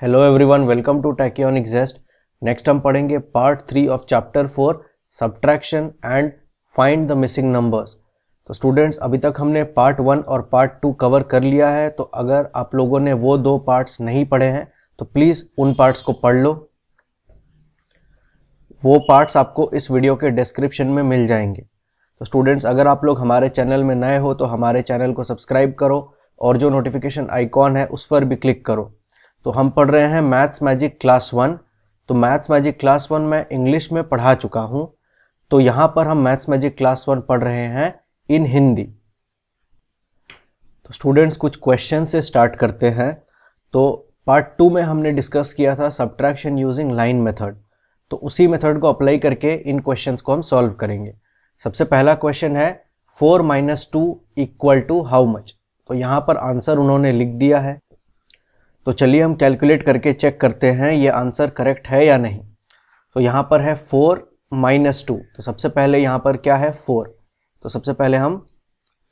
Hello everyone, welcome to Tachyonic Jest. Next हम पढ़ेंगे part 3 of chapter 4 subtraction and find the missing numbers. तो students, अभी तक हमने पार्ट 1 और पार्ट 2 कवर कर लिया है। तो अगर आप लोगों ने वो दो पार्ट्स नहीं पढ़े हैं तो प्लीज़ उन पार्ट्स को पढ़ लो। वो पार्ट्स आपको इस वीडियो के डिस्क्रिप्शन में मिल जाएंगे। तो स्टूडेंट्स, अगर आप लोग हमारे चैनल में नए हो तो हमारे चैनल को सब्सक्राइब करो और जो नोटिफिकेशन आइकॉन है उस पर भी क्लिक करो। तो हम पढ़ रहे हैं मैथ्स मैजिक क्लास 1। तो मैथ्स मैजिक क्लास 1 मैं इंग्लिश में पढ़ा चुका हूं, तो यहां पर हम मैथ्स मैजिक क्लास 1 पढ़ रहे हैं इन हिंदी। तो स्टूडेंट्स, कुछ क्वेश्चन से स्टार्ट करते हैं। तो पार्ट 2 में हमने डिस्कस किया था सब्ट्रैक्शन यूजिंग लाइन मेथड। तो उसी मेथड को अप्लाई करके इन क्वेश्चंस को हम सॉल्व करेंगे। सबसे पहला क्वेश्चन है 4 - 2 = हाउ मच। तो यहाँ पर आंसर उन्होंने लिख दिया है। तो चलिए हम कैलकुलेट करके चेक करते हैं ये आंसर करेक्ट है या नहीं। तो यहाँ पर है 4 - 2। तो सबसे पहले यहाँ पर क्या है 4। तो सबसे पहले हम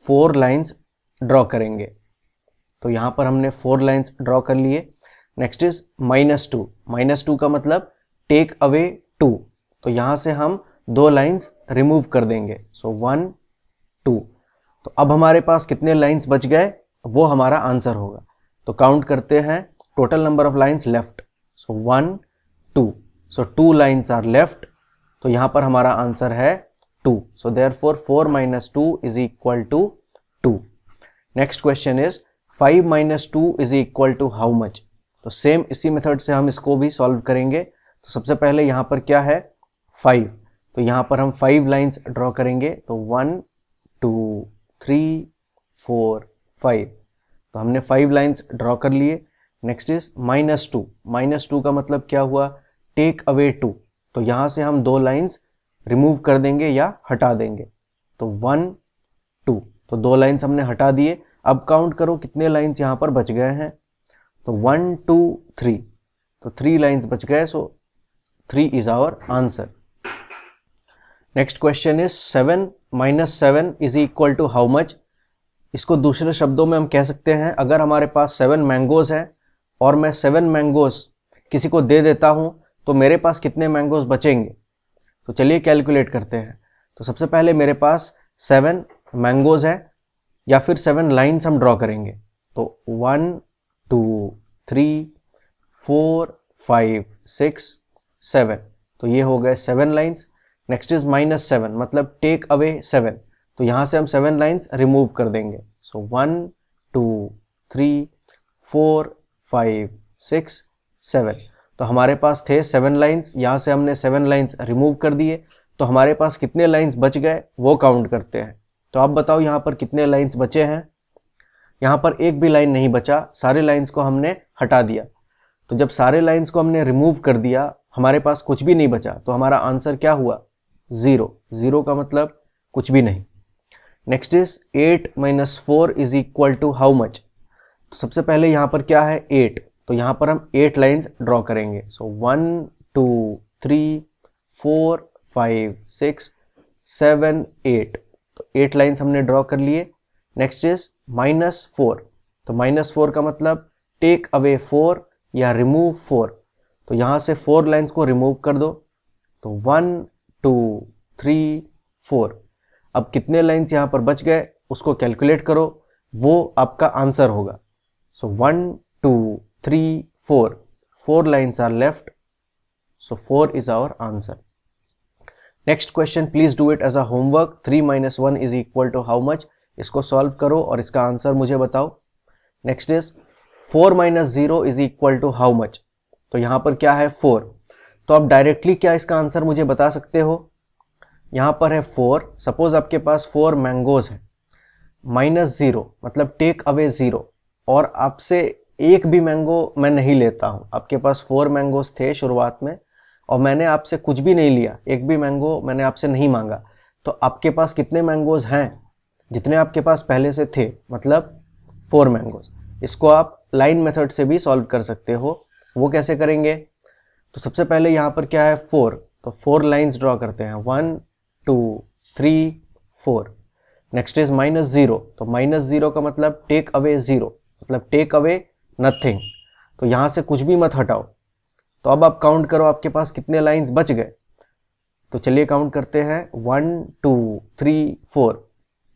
4 लाइंस ड्रॉ करेंगे। तो यहाँ पर हमने 4 लाइंस ड्रॉ कर लिए। Next is -2। -2 का मतलब टेक अवे 2। तो यहाँ से हम 2 लाइंस रिमूव कर देंगे। सो 1 2। तो अब हमारे पास कितने लाइंस बच गए वो हमारा आंसर होगा। तो काउंट करते हैं total number of lines left. So 1 2। So 2 lines are left. तो यहाँ पर हमारा आंसर है 2। So therefore 4 - 2 = 2। Next question is 5 - 2 = how much. तो सेम इसी मेथड से हम इसको भी सॉल्व करेंगे। तो सबसे पहले यहाँ पर क्या है 5। तो यहाँ पर हम 5 लाइंस ड्रॉ करेंगे। तो 1 2 3 4 5। तो हमने 5 लाइंस ड्रॉ कर लिए। Next is -2। -2 का मतलब क्या हुआ टेक अवे 2। तो यहाँ से हम 2 लाइंस रिमूव कर देंगे या हटा देंगे। तो 1 2। तो 2 लाइंस हमने हटा दिए। अब काउंट करो कितने लाइंस यहाँ पर बच गए हैं। तो 1 2 3। तो 3 लाइंस बच गए। So 3 is our answer. Next question is 7 - 7 = how much. इसको दूसरे शब्दों में हम कह सकते हैं, अगर हमारे पास 7 मैंगोज हैं और मैं 7 मैंगोज किसी को दे देता हूं तो मेरे पास कितने मैंगोज बचेंगे। तो चलिए कैलकुलेट करते हैं। तो सबसे पहले मेरे पास 7 मैंगोज हैं या फिर 7 लाइंस हम ड्रॉ करेंगे। तो 1 2 3 4 5 6 7। तो ये हो गए 7 लाइंस। नेक्स्ट इज -7 मतलब टेक अवे 7। तो यहाँ से हम 7 लाइंस रिमूव कर देंगे। सो 1 2 3 4 5 6 7। तो हमारे पास थे 7 लाइंस, यहाँ से हमने 7 लाइंस रिमूव कर दिए। तो हमारे पास कितने लाइंस बच गए वो काउंट करते हैं। तो आप बताओ यहाँ पर कितने लाइंस बचे हैं। यहाँ पर एक भी लाइन नहीं बचा, सारे लाइंस को हमने हटा दिया। तो जब सारे लाइंस को हमने रिमूव कर दिया हमारे पास कुछ भी नहीं बचा। तो हमारा आंसर क्या हुआ 0। 0 का मतलब कुछ भी नहीं। Next is 8 - 4 = how much. तो सबसे पहले यहाँ पर क्या है 8। तो यहाँ पर हम 8 लाइंस ड्रॉ करेंगे। सो 1 2 3 4 5 6 7 8। तो 8 लाइंस हमने ड्रॉ कर लिए। Next is -4। तो -4 का मतलब टेक अवे 4 या रिमूव 4। तो यहाँ से 4 लाइंस को रिमूव कर दो। तो 1 2 3 4। अब कितने लाइंस यहाँ पर बच गए उसको कैलकुलेट करो, वो आपका आंसर होगा। So 1 2 3 4। 4 lines are left. So 4 is our answer. Next question, please do it as a homework. 3 - 1 = how much. इसको सॉल्व करो और इसका आंसर मुझे बताओ। Next is 4 - 0 = how much. तो यहाँ पर क्या है 4। तो आप डायरेक्टली क्या इसका आंसर मुझे बता सकते हो। यहाँ पर है 4। सपोज आपके पास 4 मैंगोज है। -0 मतलब टेक अवे 0। और आपसे एक भी मैंगो मैं नहीं लेता हूँ। आपके पास 4 मैंगोज थे शुरुआत में और मैंने आपसे कुछ भी नहीं लिया, एक भी मैंगो मैंने आपसे नहीं मांगा। तो आपके पास कितने मैंगोज हैं जितने आपके पास पहले से थे, मतलब 4 मैंगोज। इसको आप लाइन मेथड से भी सॉल्व कर सकते हो। वो कैसे करेंगे। तो सबसे पहले यहाँ पर क्या है 4। तो 4 लाइंस ड्रॉ करते हैं। 1 2 3 4। Next is -0। तो -0 का मतलब टेक अवे 0 मतलब टेक अवे नथिंग। तो यहाँ से कुछ भी मत हटाओ। तो अब आप काउंट करो आपके पास कितने लाइंस बच गए। तो चलिए काउंट करते हैं, 1 2 3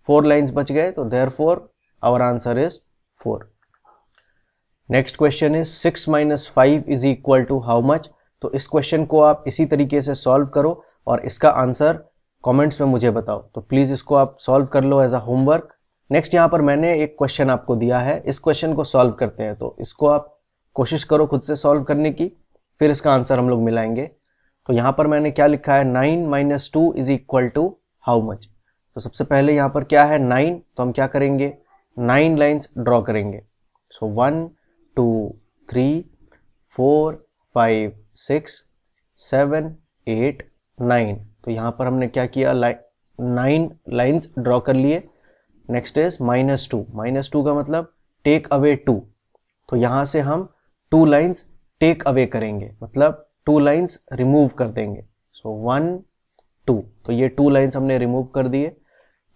4 लाइंस बच गए, तो therefore our answer is 4। Next question is 6 - 5 is equal to how much. तो इस क्वेश्चन को आप इसी तरीके से सॉल्व करो और इसका आंसर कमेंट्स में मुझे बताओ। तो प्लीज इसको आप सॉल्व कर लो एज अ होमवर्क। नेक्स्ट यहाँ पर मैंने एक क्वेश्चन आपको दिया है, इस क्वेश्चन को सॉल्व करते हैं। तो इसको आप कोशिश करो खुद से सॉल्व करने की, फिर इसका आंसर हम लोग मिलाएंगे। तो यहाँ पर मैंने क्या लिखा है, 9 - 2 is equal to how much. तो सबसे पहले यहाँ पर क्या है 9, तो हम क्या करेंगे 9 लाइंस ड्रॉ करेंगे। सो 1 2 3 4 5 6 7 8 9। तो यहाँ पर हमने क्या किया 9 लाइंस ड्रॉ कर लिए। नेक्स्ट इज -2, -2 का मतलब टेक अवे 2। तो यहाँ से हम 2 लाइंस टेक अवे करेंगे, मतलब 2 लाइंस रिमूव कर देंगे। सो 1 2, तो ये 2 लाइंस हमने रिमूव कर दिए।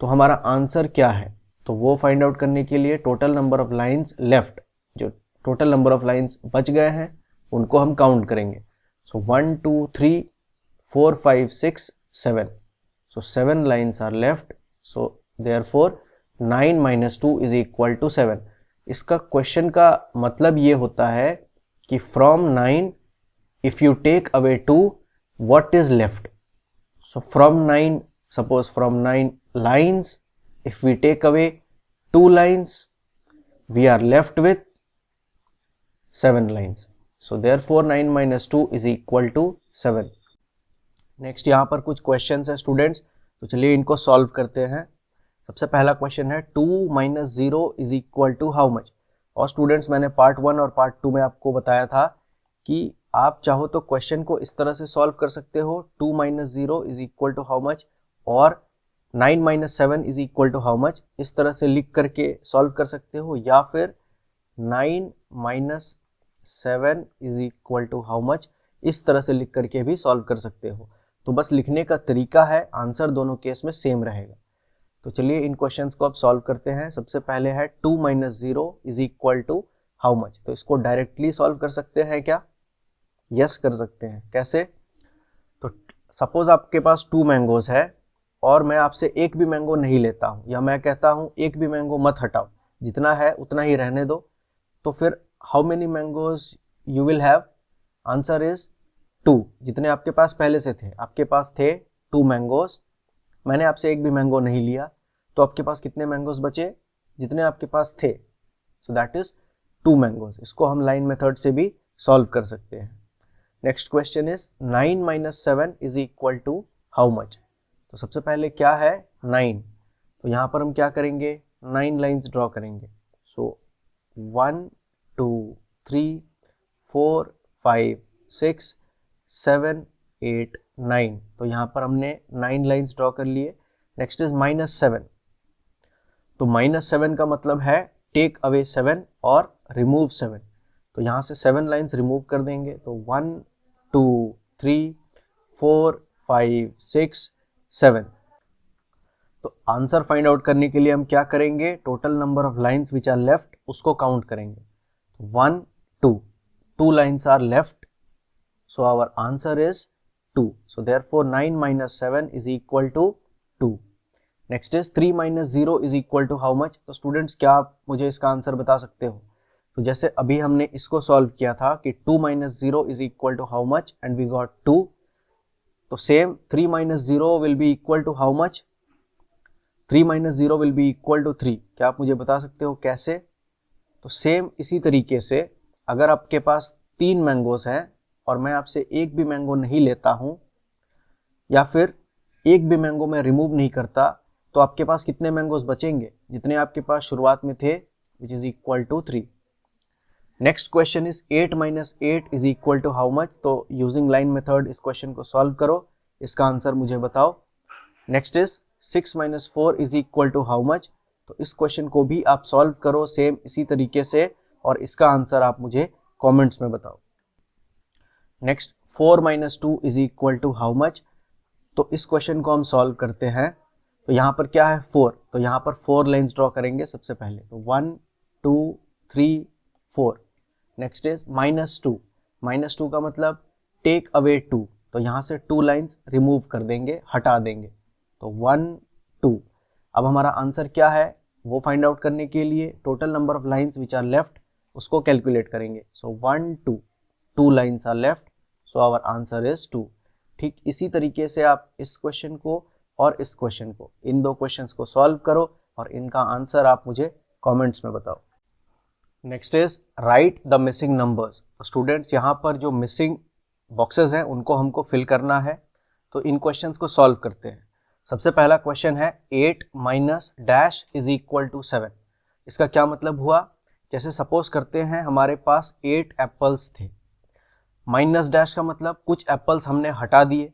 तो हमारा आंसर क्या है, तो वो फाइंड आउट करने के लिए total number of lines left, जो टोटल नंबर ऑफ लाइंस बच गए हैं उनको हम काउंट करेंगे। So 1 2 3 4 5 6 7। So 7 lines are left. So therefore 9 - 2 is equal to 7। इसका क्वेश्चन का मतलब ये होता है कि from 9 if you take away 2 what is left। so from 9, suppose from 9 lines if we take away 2 lines we are left with 7 lines। so therefore 9 - 2 is equal to 7। Next यहाँ पर कुछ क्वेश्चंस है स्टूडेंट्स, तो चलिए इनको solve करते हैं। सबसे पहला क्वेश्चन है 2 - 0 is equal to how much. और स्टूडेंट्स मैंने पार्ट 1 और पार्ट 2 में आपको बताया था कि आप चाहो तो क्वेश्चन को इस तरह से सॉल्व कर सकते हो, 2 - 0 is equal to how much, और 9 - 7 is equal to how much, इस तरह से लिख करके सॉल्व कर सकते हो, या फिर 9 - 7 is equal to how much, इस तरह से लिख करके भी सॉल्व कर सकते हो। तो बस लिखने का तरीका है, आंसर दोनों केस में सेम रहेगा। तो चलिए इन क्वेश्चंस को अब सॉल्व करते हैं। सबसे पहले है 2 - 0 is equal to how much. तो इसको डायरेक्टली सॉल्व कर सकते हैं क्या? यस कर सकते हैं। कैसे? तो सपोज आपके पास 2 मैंगोज है और मैं आपसे एक भी मैंगो नहीं लेता हूं, या मैं कहता हूं एक भी मैंगो मत हटाओ, जितना है उतना ही रहने दो, तो फिर how many mangoes you will have? Answer is 2। जितने आपके पास पहले से थे, आपके पास थे 2 मैंगोज, मैंने आपसे एक भी मैंगो नहीं लिया, तो आपके पास कितने मैंगोज बचे? जितने आपके पास थे। So that is 2 mangoes. इसको हम लाइन मेथड से भी सॉल्व कर सकते हैं। Next question is 9 - 7 is equal to how much. तो सबसे पहले क्या है 9, तो यहाँ पर हम क्या करेंगे 9 लाइंस ड्रॉ करेंगे। सो 1 2 3 4 5 6 7 8 9। तो यहाँ पर हमने 9 लाइंस ड्रॉ कर लिए। Next is -7। तो -7 का मतलब है टेक अवे 7 और रिमूव 7। तो यहाँ से 7 लाइंस रिमूव कर देंगे। तो 1 2 3 4 5 6 7। तो आंसर फाइंड आउट करने के लिए हम क्या करेंगे, total number of lines which are left उसको काउंट करेंगे। 1 2 lines are left, so our answer is 2। So therefore 9 - 7 is equal to 2। Next is 3 - 0 is equal to how much. तो स्टूडेंट्स क्या आप मुझे इसका आंसर बता सकते हो? तो जैसे अभी हमने इसको सॉल्व किया था कि 2 - 0 is equal to how much and we got 2, तो same 3 - 0 will be equal to how much? 3 - 0 will be equal to 3। क्या आप मुझे बता सकते हो कैसे? तो सेम इसी तरीके से अगर आपके पास 3 मैंगोस हैं और मैं आपसे एक भी मैंगो नहीं लेता हूं, या फिर एक भी मैंगो मैं रिमूव नहीं करता, तो आपके पास कितने मैंगोस बचेंगे? जितने आपके पास शुरुआत में थे, which is equal to 3। Next question is 8 - 8 is equal to how much. तो यूजिंग लाइन मेथड इस क्वेश्चन को सॉल्व करो, इसका आंसर मुझे बताओ। Next is 6 - 4 is equal to how much. तो इस क्वेश्चन को भी आप सॉल्व करो सेम इसी तरीके से, और इसका आंसर आप मुझे कमेंट्स में बताओ। Next 4 - 2 is equal to how much. तो इस क्वेश्चन को हम सॉल्व करते हैं। तो यहाँ पर क्या है 4, तो यहाँ पर 4 लाइंस ड्रॉ करेंगे सबसे पहले। तो 1 2 3 4। नेक्स्ट इज -2, -2 का मतलब टेक अवे 2, तो यहाँ से 2 लाइन्स रिमूव कर देंगे, हटा देंगे, तो 1 2। अब हमारा आंसर क्या है वो फाइंड आउट करने के लिए total number of lines which are left उसको कैलकुलेट करेंगे। So 1 2, 2 lines are left, so our answer is 2। ठीक इसी तरीके से आप इस क्वेश्चन को और इस क्वेश्चन को, इन दो क्वेश्चंस को सॉल्व करो और इनका आंसर आप मुझे कमेंट्स में बताओ। Next is right the missing numbers. तो स्टूडेंट्स यहाँ पर जो मिसिंग बॉक्सेस हैं उनको हमको फिल करना है, तो इन क्वेश्चंस को सॉल्व करते हैं। सबसे पहला क्वेश्चन है 8 minus dash is equal to 7। इसका क्या मतलब हुआ, जैसे सपोज करते हैं हमारे पास 8 एप्पल्स थे, माइनस डैश का मतलब कुछ एप्पल्स हमने हटा दिए,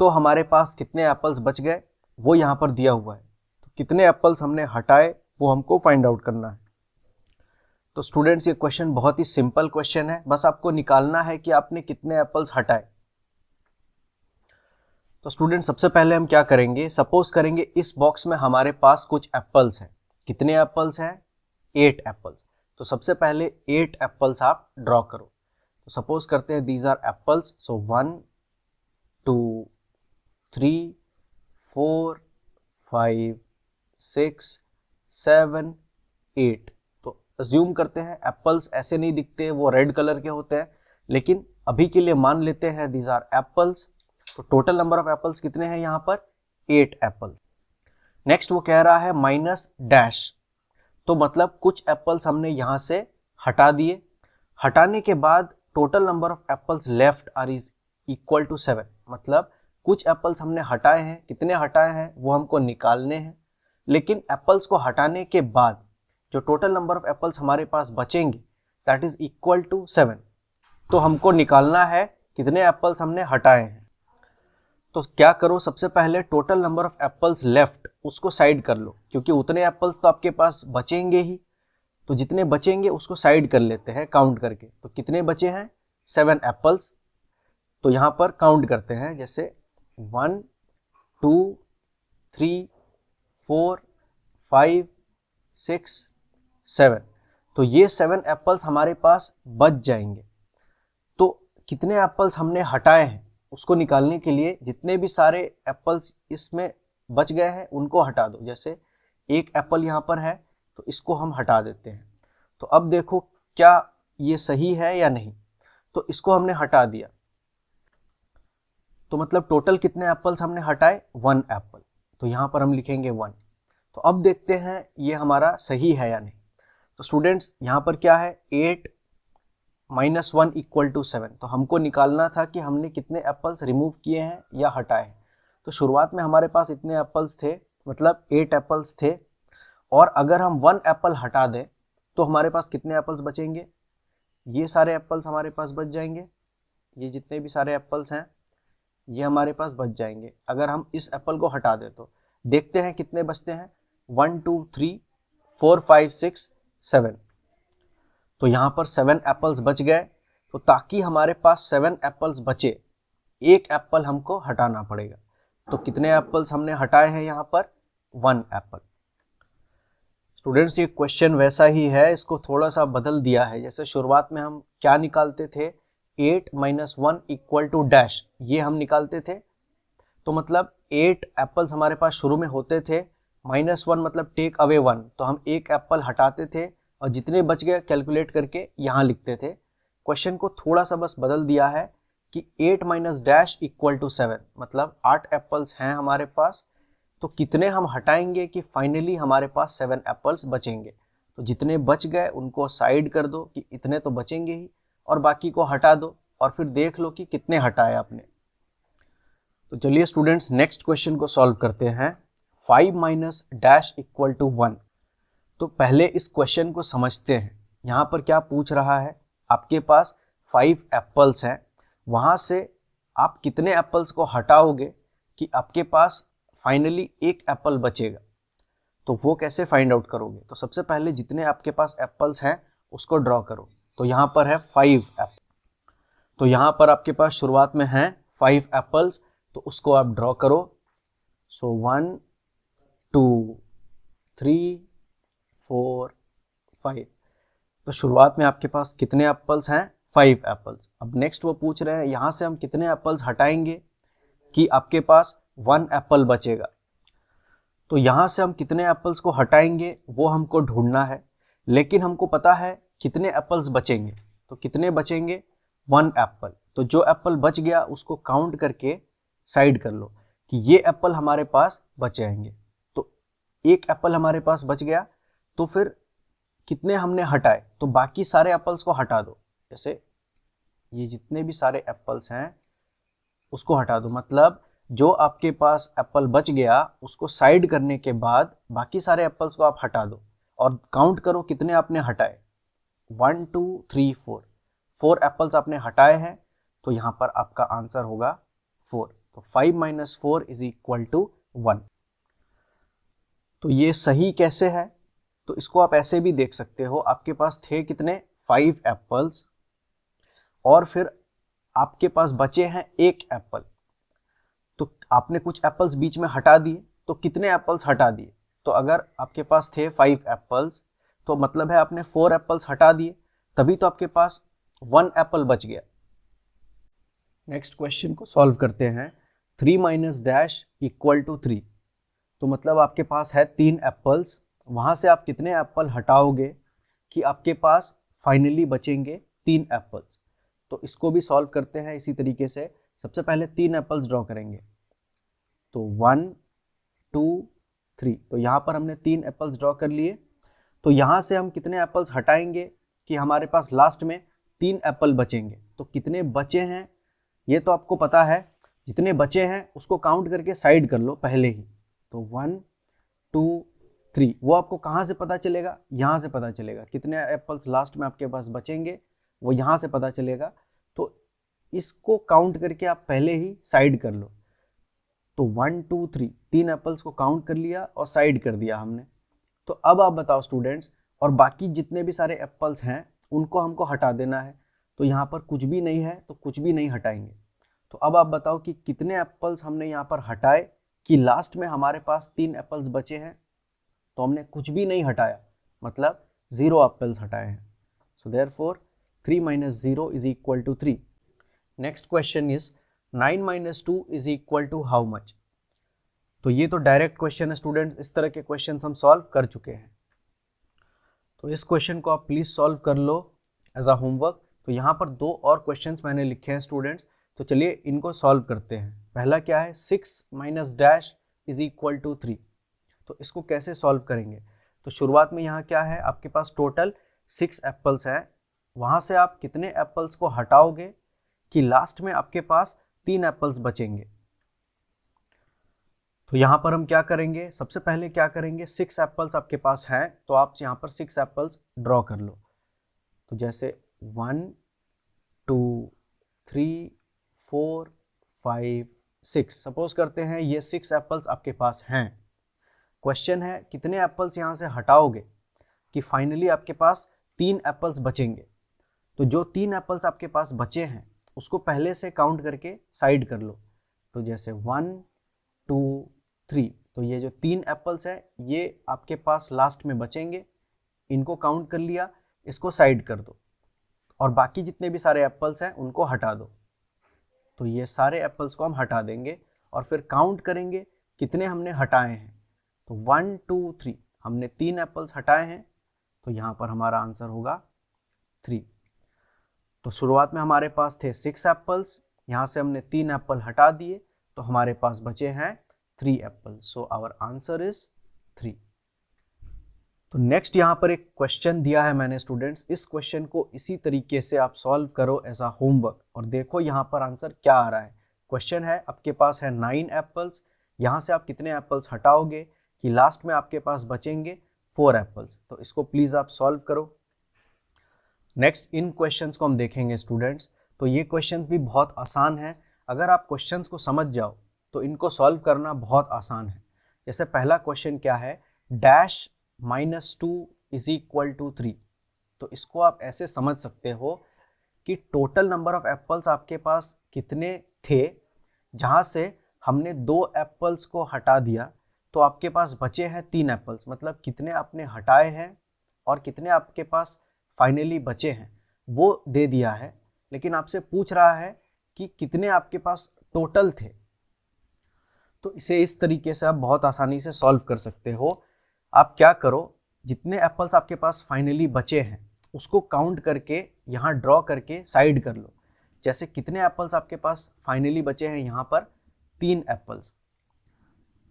तो हमारे पास कितने एप्पल्स बच गए वो यहाँ पर दिया हुआ है। तो कितने एप्पल्स हमने हटाए वो हमको फाइंड आउट करना है। तो स्टूडेंट्स ये क्वेश्चन बहुत ही सिंपल क्वेश्चन है, बस आपको निकालना है कि आपने कितने एप्पल्स हटाए। तो स्टूडेंट सबसे पहले हम क्या करेंगे, सपोज करेंगे इस बॉक्स में हमारे पास कुछ एप्पल्स हैं। कितने एप्पल्स हैं, 8 एप्पल्स। तो सबसे पहले 8 एप्पल्स आप ड्रॉ करो। तो सपोज करते हैं दीज आर एप्पल्स, सो 1 2 3 4 5 6 7 8। तो अज्यूम करते हैं एप्पल्स ऐसे नहीं दिखते, वो रेड कलर के होते हैं, लेकिन अभी के लिए मान लेते हैं दीज आर एप्पल्स। तो टोटल नंबर ऑफ एप्पल्स कितने हैं यहाँ पर, 8 एप्पल। नेक्स्ट वो कह रहा है माइनस डैश, तो मतलब कुछ एप्पल्स हमने यहाँ से हटा दिए, हटाने के बाद total number of apples left are is equal to 7। मतलब कुछ एप्पल्स हमने हटाए हैं, कितने हटाए हैं वो हमको निकालने हैं, लेकिन एप्पल्स को हटाने के बाद जो टोटल नंबर ऑफ एप्पल्स हमारे पास बचेंगे दैट इज इक्वल टू 7। तो हमको निकालना है कितने एप्पल्स हमने हटाए हैं। तो क्या करो, सबसे पहले total number of apples left उसको साइड कर लो, क्योंकि उतने एप्पल्स तो आपके पास बचेंगे ही, तो जितने बचेंगे उसको साइड कर लेते हैं काउंट करके। तो कितने बचे हैं, 7 एप्पल्स। तो यहाँ पर काउंट करते हैं, जैसे 1 2 3 4 5 6 7। तो ये 7 एप्पल्स हमारे पास बच जाएंगे। तो कितने एप्पल्स हमने हटाए हैं उसको निकालने के लिए जितने भी सारे एप्पल्स इसमें बच गए हैं उनको हटा दो। जैसे एक एप्पल यहाँ पर है तो इसको हम हटा देते हैं। तो अब देखो क्या ये सही है या नहीं, तो इसको हमने हटा दिया, तो मतलब टोटल कितने एप्पल्स हमने हटाए, 1 एप्पल। तो यहाँ पर हम लिखेंगे 1। तो अब देखते हैं ये हमारा सही है या नहीं। तो स्टूडेंट्स यहाँ पर क्या है, 8 माइनस 1 इक्वल टू 7। तो हमको निकालना था कि हमने कितने एप्पल्स रिमूव किए हैं या हटाए हैं। तो शुरुआत में हमारे पास इतने एप्पल्स थे, मतलब 8 एप्पल्स थे, और अगर हम 1 एप्पल हटा दें तो हमारे पास कितने एप्पल्स बचेंगे, ये सारे एप्पल्स हमारे पास बच जाएंगे, ये जितने भी सारे एप्पल्स हैं ये हमारे पास बच जाएंगे। अगर हम इस एप्पल को हटा दें तो देखते हैं कितने बचते हैं, 1 2 3 4 5 6 7। तो यहाँ पर 7 एप्पल्स बच गए। तो ताकि हमारे पास 7 एप्पल्स बचे, एक एप्पल हमको हटाना पड़ेगा। तो कितने एप्पल्स हमने हटाए हैं यहाँ पर, 1 एप्पल। स्टूडेंट्स ये क्वेश्चन वैसा ही है, इसको थोड़ा सा बदल दिया है। जैसे शुरुआत में हम क्या निकालते थे, 8 माइनस 1 इक्वल टू डैश, ये हम निकालते थे। तो मतलब 8 एप्पल्स हमारे पास शुरू में होते थे, -1 मतलब टेक अवे 1, तो हम एक एप्पल हटाते थे और जितने बच गए कैलकुलेट करके यहाँ लिखते थे। क्वेश्चन को थोड़ा सा बस बदल दिया है कि 8 माइनस डैश इक्वल टू 7, मतलब 8 एप्पल्स हैं हमारे पास, तो कितने हम हटाएंगे कि फाइनली हमारे पास 7 एप्पल्स बचेंगे। तो जितने बच गए उनको साइड कर दो कि इतने तो बचेंगे ही, और बाकी को हटा दो और फिर देख लो कि कितने हटाए आपने। तो चलिए स्टूडेंट्स नेक्स्ट क्वेश्चन को सॉल्व करते हैं। 5 माइनस डैश इक्वल टू 1। तो पहले इस क्वेश्चन को समझते हैं। यहाँ पर क्या पूछ रहा है, आपके पास 5 एप्पल्स हैं, वहाँ से आप कितने एप्पल्स को हटाओगे कि आपके पास फाइनली एक एप्पल बचेगा। तो वो कैसे फाइंड आउट करोगे, तो सबसे पहले जितने आपके पास एप्पल्स हैं उसको ड्रॉ करो। तो यहाँ पर है 5 एप्पल, तो यहाँ पर आपके पास शुरुआत में हैं 5 एप्पल्स, तो उसको आप ड्रॉ करो। सो 1 2 3 4 5। तो शुरुआत में आपके पास कितने एप्पल्स हैं? 5 एप्पल्स। अब नेक्स्ट वो पूछ रहे हैं यहाँ से हम कितने एप्पल्स हटाएंगे कि आपके पास 1 एप्पल बचेगा। तो यहाँ से हम कितने एप्पल्स को हटाएंगे वो हमको ढूंढना है, लेकिन हमको पता है कितने एप्पल्स बचेंगे। तो कितने बचेंगे? 1 एप्पल। तो जो एप्पल बच गया उसको काउंट करके साइड कर लो कि ये एप्पल हमारे पास बचेंगे। तो एक एप्पल हमारे पास बच गया, तो फिर कितने हमने हटाए? तो बाकी सारे एप्पल्स को हटा दो। जैसे ये जितने भी सारे एप्पल्स हैं उसको हटा दो, मतलब जो आपके पास एप्पल बच गया उसको साइड करने के बाद बाकी सारे एप्पल्स को आप हटा दो और काउंट करो कितने आपने हटाए। 1 2 3 4, 4 एप्पल्स आपने हटाए हैं, तो यहाँ पर आपका आंसर होगा 4। तो 5 माइनस 4 इज इक्वल टू 1। तो ये सही कैसे है? तो इसको आप ऐसे भी देख सकते हो, आपके पास थे कितने? 5 एप्पल्स और फिर आपके पास बचे हैं 1 एप्पल। तो आपने कुछ एप्पल्स बीच में हटा दिए, तो कितने एप्पल्स हटा दिए? तो अगर आपके पास थे 5 एप्पल्स तो मतलब है आपने 4 एप्पल्स हटा दिए, तभी तो आपके पास 1 एप्पल बच गया। नेक्स्ट क्वेश्चन को सॉल्व करते हैं। 3 माइनस डैश इक्वल टू 3। तो मतलब आपके पास है 3 एप्पल्स, वहां से आप कितने एप्पल हटाओगे कि आपके पास फाइनली बचेंगे 3 एप्पल्स? तो इसको भी सॉल्व करते हैं इसी तरीके से। सबसे पहले 3 एप्पल्स ड्रॉ करेंगे, तो 1 2 3। तो यहाँ पर हमने 3 एप्पल्स ड्रॉ कर लिए। तो यहाँ से हम कितने एप्पल्स हटाएंगे कि हमारे पास लास्ट में 3 एप्पल बचेंगे? तो कितने बचे हैं ये तो आपको पता है, जितने बचे हैं उसको काउंट करके साइड कर लो पहले ही। तो 1 2 3, वो आपको कहाँ से पता चलेगा? यहाँ से पता चलेगा। कितने एप्पल्स लास्ट में आपके पास बचेंगे वो यहाँ से पता चलेगा। तो इसको काउंट करके आप पहले ही साइड कर लो। तो 1 2 3, 3 एप्पल्स को काउंट कर लिया और साइड कर दिया हमने। तो अब आप बताओ स्टूडेंट्स, और बाकी जितने भी सारे एप्पल्स हैं उनको हमको हटा देना है। तो यहाँ पर कुछ भी नहीं है तो कुछ भी नहीं हटाएंगे। तो अब आप बताओ कि कितने एप्पल्स हमने यहाँ पर हटाए कि लास्ट में हमारे पास 3 एप्पल्स बचे हैं। तो हमने कुछ भी नहीं हटाया, मतलब 0 एप्पल्स हटाए हैं। So therefore 3 minus 0 is equal to 3। Next question is 9 minus 2 is equal to how much. तो ये तो डायरेक्ट क्वेश्चन है स्टूडेंट्स, इस तरह के क्वेश्चन हम सॉल्व कर चुके हैं। तो इस क्वेश्चन को आप प्लीज सॉल्व कर लो एज अ होमवर्क। तो यहाँ पर 2 और क्वेश्चंस मैंने लिखे हैं स्टूडेंट्स, तो चलिए इनको सॉल्व करते हैं। पहला क्या है? 6 minus dash is equal to 3। तो इसको कैसे सॉल्व करेंगे? तो शुरुआत में यहाँ क्या है, आपके पास टोटल 6 एप्पल्स हैं, वहाँ से आप कितने एप्पल्स को हटाओगे कि लास्ट में आपके पास 3 एप्पल्स बचेंगे? तो यहाँ पर हम क्या करेंगे, सबसे पहले क्या करेंगे, 6 एप्पल्स आपके पास हैं तो आप यहाँ पर 6 एप्पल्स ड्रॉ कर लो। तो जैसे 1 2 3 4 5 6, सपोज करते हैं ये 6 एप्पल्स आपके पास हैं। क्वेश्चन है कितने एप्पल्स यहाँ से हटाओगे कि फाइनली आपके पास 3 एप्पल्स बचेंगे। तो जो 3 एप्पल्स आपके पास बचे हैं उसको पहले से काउंट करके साइड कर लो। तो जैसे 1 2 3, तो ये जो 3 एप्पल्स है ये आपके पास लास्ट में बचेंगे, इनको काउंट कर लिया, इसको साइड कर दो और बाकी जितने भी सारे एप्पल्स हैं उनको हटा दो। तो ये सारे एप्पल्स को हम हटा देंगे और फिर काउंट करेंगे कितने हमने हटाए हैं। तो 1 2 3, हमने 3 एप्पल्स हटाए हैं, तो यहाँ पर हमारा आंसर होगा 3। तो शुरुआत में हमारे पास थे 6 एप्पल्स, यहाँ से हमने 3 एप्पल हटा दिए, तो हमारे पास बचे हैं 3 apples. So our answer is 3। तो नेक्स्ट यहाँ पर एक क्वेश्चन दिया है मैंने स्टूडेंट्स, इस क्वेश्चन को इसी तरीके से आप सॉल्व करो एज अ होमवर्क और देखो यहाँ पर आंसर क्या आ रहा है। क्वेश्चन है आपके पास है 9 एप्पल्स, यहाँ से आप कितने एप्पल्स हटाओगे कि लास्ट में आपके पास बचेंगे 4 एप्पल्स। तो इसको प्लीज आप सॉल्व करो। नेक्स्ट इन क्वेश्चंस को हम देखेंगे स्टूडेंट्स। तो ये क्वेश्चंस भी बहुत आसान है, अगर आप क्वेश्चंस को समझ जाओ तो इनको सॉल्व करना बहुत आसान है। जैसे पहला क्वेश्चन क्या है, dash minus 2 is equal to 3। तो इसको आप ऐसे समझ सकते हो कि टोटल नंबर ऑफ एप्पल्स आपके पास कितने थे, जहाँ से हमने 2 एप्पल्स को हटा दिया तो आपके पास बचे हैं 3 एप्पल्स, मतलब कितने आपने हटाए हैं और कितने आपके पास फाइनली बचे हैं वो दे दिया है, लेकिन आपसे पूछ रहा है कि कितने आपके पास टोटल थे। तो इसे इस तरीके से आप बहुत आसानी से सॉल्व कर सकते हो। आप क्या करो, जितने एप्पल्स आपके पास फाइनली बचे हैं उसको काउंट करके यहाँ ड्रॉ करके साइड कर लो। जैसे कितने एप्पल्स आपके पास फाइनली बचे हैं, यहाँ पर 3 एप्पल्स,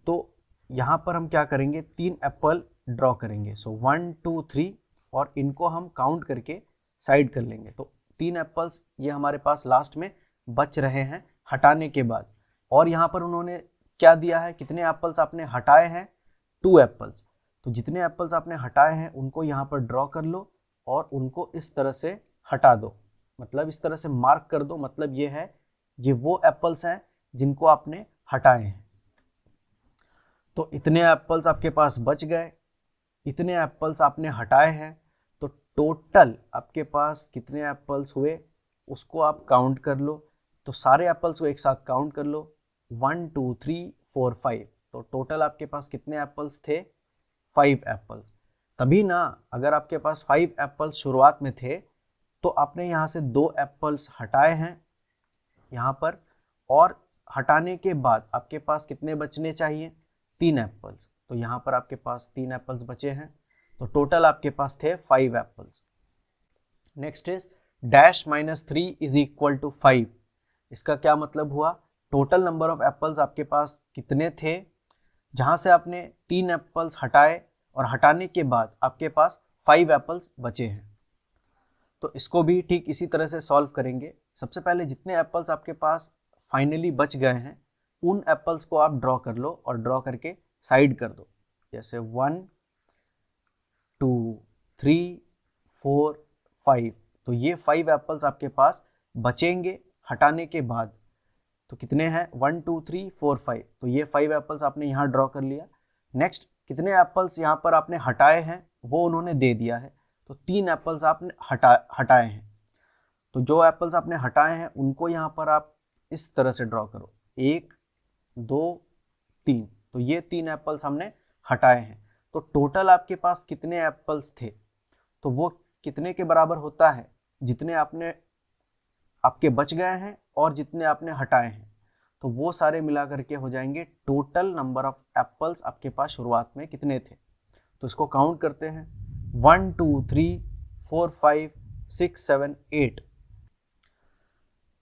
तो यहाँ पर हम क्या करेंगे, 3 एप्पल ड्रॉ करेंगे। सो 1 2 3 और इनको हम काउंट करके साइड कर लेंगे। तो 3 एप्पल्स ये हमारे पास लास्ट में बच रहे हैं हटाने के बाद। और यहाँ पर उन्होंने क्या दिया है, कितने एप्पल्स आपने हटाए हैं, 2 एप्पल्स। तो जितने एप्पल्स आपने हटाए हैं उनको यहाँ पर ड्रॉ कर लो और उनको इस तरह से हटा दो, मतलब इस तरह से मार्क कर दो। मतलब ये है, ये वो एप्पल्स हैं जिनको आपने हटाए हैं। तो इतने एप्पल्स आपके पास बच गए, इतने एप्पल्स आपने हटाए हैं। तो टोटल आपके पास कितने एप्पल्स हुए उसको आप काउंट कर लो। तो सारे एप्पल्स को एक साथ काउंट कर लो, 1 2 3 4 5। तो टोटल आपके पास कितने एप्पल्स थे, 5 एप्पल्स। तभी ना, अगर आपके पास 5 एप्पल्स शुरुआत में थे तो आपने यहाँ से 2 एप्पल्स हटाए हैं यहाँ पर, और हटाने के बाद आपके पास कितने बचने चाहिए, 3 एप्पल्स। तो यहाँ पर आपके पास 3 एप्पल्स बचे हैं, तो टोटल आपके पास थे 5 apples. Next is dash minus 3 is equal to 5। इसका क्या मतलब हुआ, टोटल नंबर ऑफ एप्पल्स आपके पास कितने थे, जहाँ से आपने 3 एप्पल्स हटाए और हटाने के बाद आपके पास 5 एप्पल्स बचे हैं। तो इसको भी ठीक इसी तरह से सॉल्व करेंगे। सबसे पहले जितने एप्पल्स आपके पास फाइनली बच गए हैं उन एप्पल्स को आप ड्रॉ कर लो और ड्रॉ करके साइड कर दो। जैसे 1 2 3 4 5। तो ये 5 एप्पल्स आपके पास बचेंगे हटाने के बाद। तो कितने हैं, 1 2 3 4 5। तो ये 5 एप्पल्स आपने यहाँ ड्रॉ कर लिया। नेक्स्ट कितने एप्पल्स यहाँ पर आपने हटाए हैं वो उन्होंने दे दिया है। तो 3 एप्पल्स आपने हटाए हैं। तो जो एप्पल्स आपने हटाए हैं उनको यहाँ पर आप इस तरह से ड्रॉ करो, 1 2 3। तो ये 3 एप्पल्स हमने हटाए हैं। तो टोटल आपके पास कितने एप्पल्स थे, तो वो कितने के बराबर होता है, जितने आपके बच गए हैं और जितने आपने हटाए हैं। तो वो सारे मिला करके हो जाएंगे टोटल नंबर ऑफ एप्पल्स आपके पास शुरुआत में कितने थे। तो इसको काउंट करते हैं, 1 2 3 4 5 6 7 8।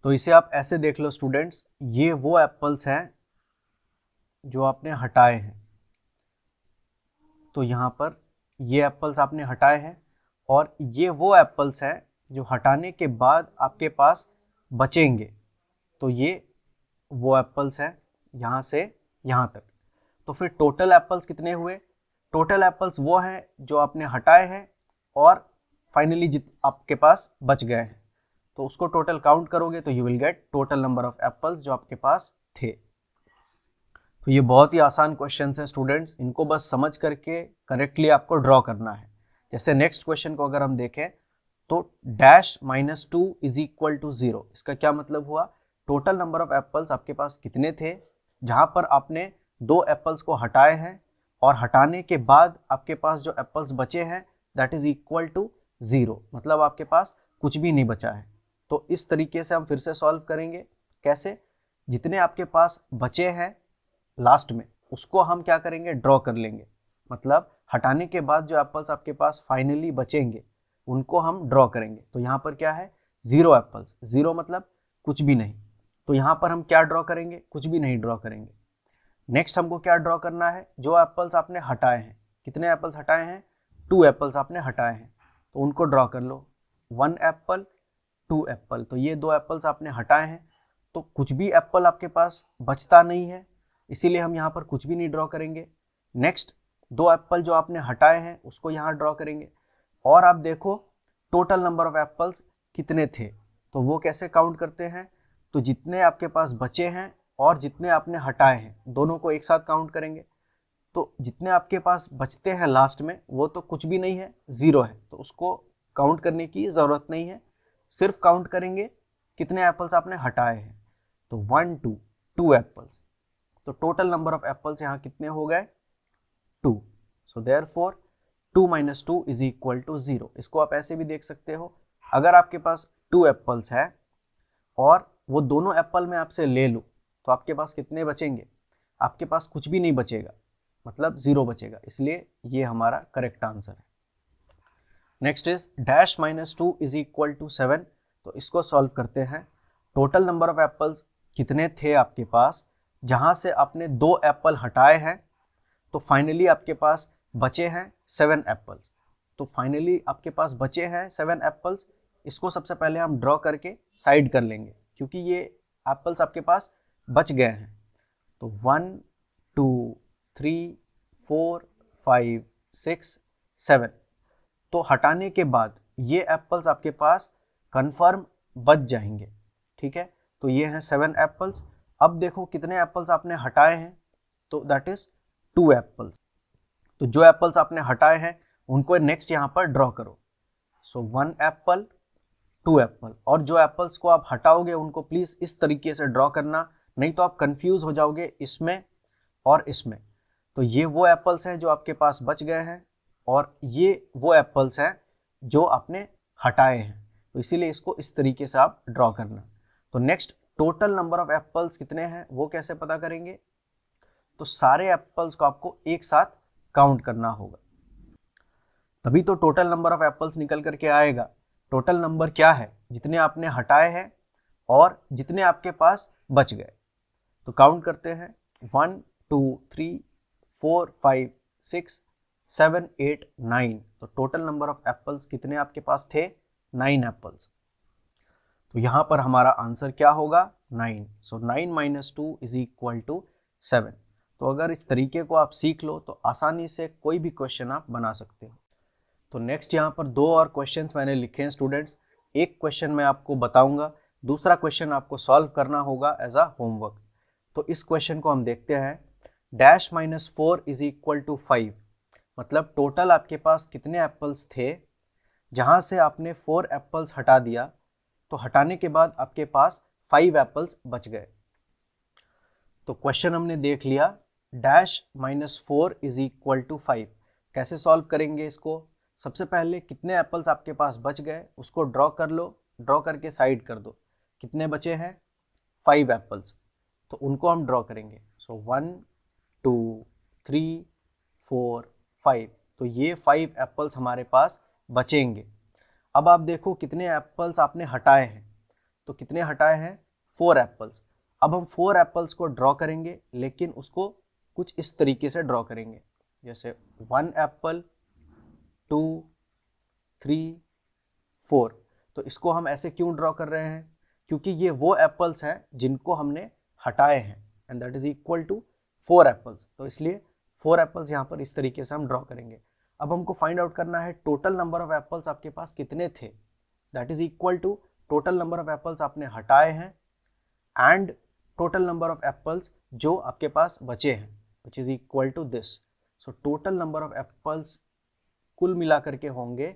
तो इसे आप ऐसे देख लो स्टूडेंट्स, ये वो एप्पल्स हैं जो आपने हटाए हैं। तो यहाँ पर ये एप्पल्स आपने हटाए हैं और ये वो एप्पल्स हैं जो हटाने के बाद आपके पास बचेंगे। तो ये वो एप्पल्स हैं यहाँ से यहाँ तक। तो फिर टोटल एप्पल्स कितने हुए, टोटल एप्पल्स वो हैं जो आपने हटाए हैं और फाइनली आपके पास बच गए हैं। तो उसको टोटल काउंट करोगे तो you will get total number of apples जो आपके पास थे। तो ये बहुत ही आसान क्वेश्चन हैं स्टूडेंट्स, इनको बस समझ करके करेक्टली आपको ड्रॉ करना है। जैसे नेक्स्ट क्वेश्चन को अगर हम देखें तो dash minus 2 is equal to 0। इसका क्या मतलब हुआ, टोटल नंबर ऑफ एप्पल्स आपके पास कितने थे, जहाँ पर आपने 2 एप्पल्स को हटाए हैं और हटाने के बाद आपके पास जो एप्पल्स बचे हैं दैट इज इक्वल टू 0, मतलब आपके पास कुछ भी नहीं बचा है। तो इस तरीके से हम फिर से सॉल्व करेंगे। कैसे, जितने आपके पास बचे हैं लास्ट में उसको हम क्या करेंगे, ड्रॉ कर लेंगे। मतलब हटाने के बाद जो एप्पल्स आपके पास फाइनली बचेंगे उनको हम ड्रॉ करेंगे। तो यहाँ पर क्या है, 0 एप्पल्स, 0 मतलब कुछ भी नहीं। तो यहाँ पर हम क्या ड्रॉ करेंगे, कुछ भी नहीं ड्रॉ करेंगे। नेक्स्ट हमको क्या ड्रॉ करना है, जो एप्पल्स आपने हटाए हैं, कितने एप्पल्स हटाए हैं, 2 एप्पल्स आपने हटाए हैं, तो उनको ड्रॉ कर लो, 1 एप्पल 2 एप्पल। तो ये 2 एप्पल्स आपने हटाए हैं, तो कुछ भी एप्पल आपके पास बचता नहीं है, इसीलिए हम यहाँ पर कुछ भी नहीं ड्रॉ करेंगे। नेक्स्ट 2 एप्पल जो आपने हटाए हैं उसको यहाँ ड्रॉ करेंगे। और आप देखो टोटल नंबर ऑफ एप्पल्स कितने थे, तो वो कैसे काउंट करते हैं, तो जितने आपके पास बचे हैं और जितने आपने हटाए हैं दोनों को एक साथ काउंट करेंगे। तो जितने आपके पास बचते हैं लास्ट में वो तो कुछ भी नहीं है, 0 है, तो उसको काउंट करने की ज़रूरत नहीं है, सिर्फ काउंट करेंगे कितने एप्पल्स आपने हटाए हैं। तो 1 2 एप्पल्स, तो टोटल नंबर ऑफ एप्पल्स यहाँ कितने हो गए, 2। So therefore 2 minus 2 is equal to 0। इसको आप ऐसे भी देख सकते हो, अगर आपके पास 2 एप्पल्स है और वो दोनों एप्पल मैं आपसे ले लूँ तो आपके पास कितने बचेंगे? आपके पास कुछ भी नहीं बचेगा, मतलब 0 बचेगा, इसलिए ये हमारा करेक्ट आंसर है। Next is dash minus 2 is equal to 7। तो इसको सॉल्व करते हैं। टोटल नंबर ऑफ एप्पल्स कितने थे आपके पास, जहाँ से आपने 2 एप्पल हटाए हैं, तो फाइनली आपके पास बचे हैं 7 एप्पल्स। तो फाइनली आपके पास बचे हैं 7 एप्पल्स। इसको सबसे पहले हम ड्रॉ करके साइड कर लेंगे, क्योंकि ये एप्पल्स आपके पास बच गए हैं। तो 1 2 3 4 5 6 7, तो हटाने के बाद ये एप्पल्स आपके पास कंफर्म बच जाएंगे। ठीक है, तो ये हैं 7 एप्पल्स। अब देखो कितने एप्पल्स आपने हटाए हैं, तो दैट इज 2 एप्पल्स। तो जो एप्पल्स आपने हटाए हैं उनको नेक्स्ट यहाँ पर ड्रॉ करो। सो 1 एप्पल 2 एप्पल, और जो एप्पल्स को आप हटाओगे उनको प्लीज इस तरीके से ड्रॉ करना, नहीं तो आप कंफ्यूज हो जाओगे इसमें और इसमें। तो ये वो एप्पल्स हैं जो आपके पास बच गए हैं और ये वो एप्पल्स हैं जो आपने हटाए हैं, तो इसीलिए इसको इस तरीके से आप ड्रॉ करना। तो next total number of apples कितने हैं वो कैसे पता करेंगे? तो सारे एप्पल्स को आपको एक साथ काउंट करना होगा, तभी तो टोटल नंबर ऑफ एप्पल्स निकल करके आएगा। टोटल नंबर क्या है? जितने आपने हटाए हैं और जितने आपके पास बच गए। तो काउंट करते हैं, 1 2 3 4 5 6 7 8 9। तो टोटल नंबर ऑफ एप्पल्स कितने आपके पास थे? 9 एप्पल्स। तो यहां पर हमारा आंसर क्या होगा? 9। सो 9 माइनस 2 इज इक्वल टू 7। तो अगर इस तरीके को आप सीख लो तो आसानी से कोई भी क्वेश्चन आप बना सकते हो। तो नेक्स्ट यहाँ पर 2 और क्वेश्चंस मैंने लिखे हैं स्टूडेंट्स। एक क्वेश्चन मैं आपको बताऊंगा, दूसरा क्वेश्चन आपको सॉल्व करना होगा एज अ होमवर्क। तो इस क्वेश्चन को हम देखते हैं। Dash minus 4 is equal to 5, मतलब टोटल आपके पास कितने एप्पल्स थे, जहां से आपने 4 एप्पल्स हटा दिया, तो हटाने के बाद आपके पास 5 एप्पल्स बच गए। तो क्वेश्चन हमने देख लिया, dash minus 4 is equal to 5। कैसे सॉल्व करेंगे इसको? सबसे पहले कितने एप्पल्स आपके पास बच गए उसको ड्रॉ कर लो, ड्रॉ करके साइड कर दो। कितने बचे हैं? 5 एप्पल्स, तो उनको हम ड्रॉ करेंगे। सो 1 2 3 4 5, तो ये 5 एप्पल्स हमारे पास बचेंगे। अब आप देखो कितने एप्पल्स आपने हटाए हैं, तो कितने हटाए हैं? 4 एप्पल्स। अब हम 4 एप्पल्स को ड्रॉ करेंगे, लेकिन उसको कुछ इस तरीके से ड्रॉ करेंगे, जैसे 1 एप्पल 2 3 4। तो इसको हम ऐसे क्यों ड्रॉ कर रहे हैं? क्योंकि ये वो एप्पल्स हैं जिनको हमने हटाए हैं, and that is equal to 4 apples. तो इसलिए 4 एप्पल्स यहाँ पर इस तरीके से हम ड्रॉ करेंगे। अब हमको फाइंड आउट करना है टोटल नंबर ऑफ एप्पल्स आपके पास कितने थे, that is equal to total number of apples आपने हटाए हैं and total number of apples जो आपके पास बचे हैं, which is equal to this. So total number of apples कुल मिला करके होंगे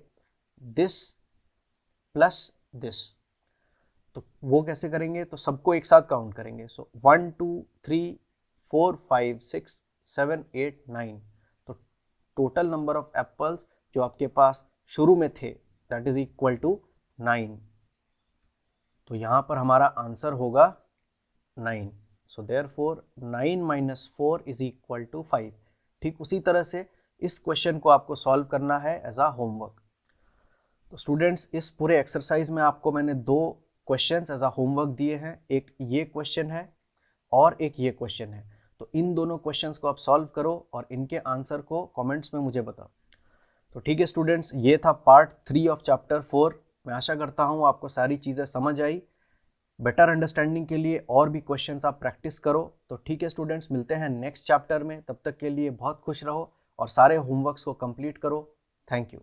दिस प्लस दिस। तो वो कैसे करेंगे? तो सबको एक साथ काउंट करेंगे। सो 1 2 3 4 5 6 7 8 9। तो टोटल नंबर ऑफ एप्पल्स जो आपके पास शुरू में थे दैट इज इक्वल टू 9। तो यहां पर हमारा आंसर होगा 9। So therefore 9 minus 4 is equal to 5। ठीक उसी तरह से इस क्वेश्चन को आपको सॉल्व करना है एज अ होमवर्क। तो स्टूडेंट्स, इस पूरे एक्सरसाइज में आपको मैंने 2 क्वेश्चंस एज अ होमवर्क दिए हैं। एक ये क्वेश्चन है और एक ये क्वेश्चन है। तो इन दोनों क्वेश्चंस को आप सॉल्व करो और इनके आंसर को कमेंट्स में मुझे बताओ। तो ठीक है स्टूडेंट्स, ये था पार्ट 3 ऑफ चैप्टर 4। मैं आशा करता हूँ आपको सारी चीज़ें समझ आई। बेटर अंडरस्टैंडिंग के लिए और भी क्वेश्चंस आप प्रैक्टिस करो। तो ठीक है स्टूडेंट्स, मिलते हैं नेक्स्ट चैप्टर में। तब तक के लिए बहुत खुश रहो और सारे होमवर्क्स को कंप्लीट करो। Thank you.